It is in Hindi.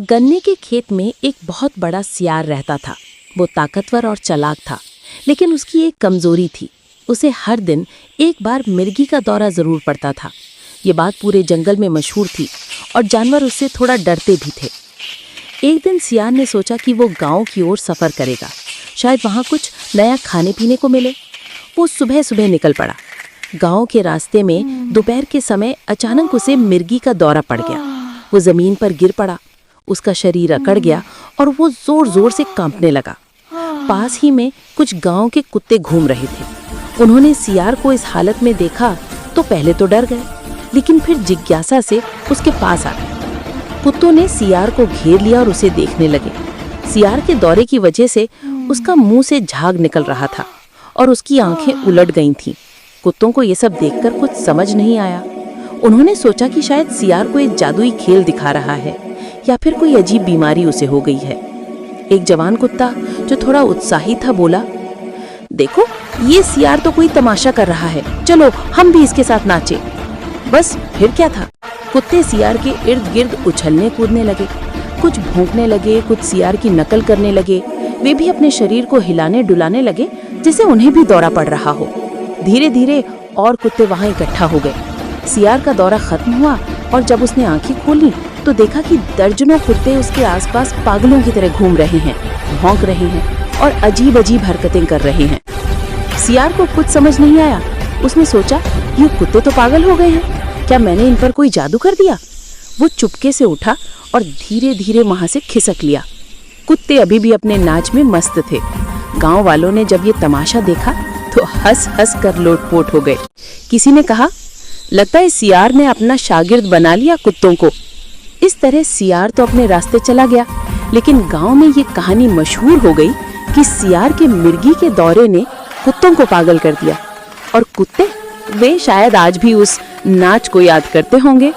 गन्ने के खेत में एक बहुत बड़ा सियार रहता था। वो ताकतवर और चालाक था, लेकिन उसकी एक कमजोरी थी। उसे हर दिन एक बार मिर्गी का दौरा जरूर पड़ता था। ये बात पूरे जंगल में मशहूर थी और जानवर उससे थोड़ा डरते भी थे। एक दिन सियार ने सोचा कि वो गांव की ओर सफर करेगा, शायद वहां कुछ नया खाने पीने को मिले। वो सुबह सुबह निकल पड़ा। गांव के रास्ते में दोपहर के समय अचानक उसे मिर्गी का दौरा पड़ गया। वो जमीन पर गिर पड़ा, उसका शरीर अकड़ गया और वो जोर जोर से कांपने लगा। पास ही में कुछ गांव के कुत्ते घूम रहे थे। उन्होंने सियार को इस हालत में देखा तो पहले तो डर गए, लेकिन फिर जिज्ञासा से उसके पास आ गए। कुत्तों ने सियार को घेर लिया और उसे देखने लगे। सियार के दौरे की वजह से उसका मुंह से झाग निकल रहा था और उसकी आंखें उलट गई थीं। कुत्तों को ये सब देखकर कुछ समझ नहीं आया। उन्होंने सोचा कि शायद सियार को एक जादुई खेल दिखा रहा है या फिर कोई अजीब बीमारी उसे हो गई है। एक जवान कुत्ता जो थोड़ा उत्साही था बोला, देखो ये सियार तो कोई तमाशा कर रहा है, चलो हम भी इसके साथ नाचे। बस फिर क्या था, कुत्ते सियार के इर्द गिर्द उछलने कूदने लगे। कुछ भौंकने लगे, कुछ सियार की नकल करने लगे। वे भी अपने शरीर को हिलाने डुलाने लगे जैसे उन्हें भी दौरा पड़ रहा हो। धीरे धीरे और कुत्ते वहां इकट्ठा हो गए। सियार का दौरा खत्म हुआ और जब उसने आंखें खोली तो देखा कि दर्जनों कुत्ते उसके आसपास पागलों की तरह घूम रहे हैं, भौंक रहे हैं और अजीब अजीब हरकतें कर रहे हैं। सियार को कुछ समझ नहीं आया। उसने सोचा, ये कुत्ते तो पागल हो गए हैं, क्या मैंने इन पर कोई जादू कर दिया? वो चुपके से उठा और धीरे धीरे वहां से खिसक लिया। कुत्ते अभी भी अपने नाच में मस्त थे। गांव वालों ने जब ये तमाशा देखा तो हंस हंस कर लोटपोट हो गए। किसी ने कहा, लगता है सियार ने अपना शागिर्द बना लिया कुत्तों को। इस तरह सियार तो अपने रास्ते चला गया, लेकिन गांव में ये कहानी मशहूर हो गई कि सियार के मिर्गी के दौरे ने कुत्तों को पागल कर दिया। और कुत्ते, वे शायद आज भी उस नाच को याद करते होंगे।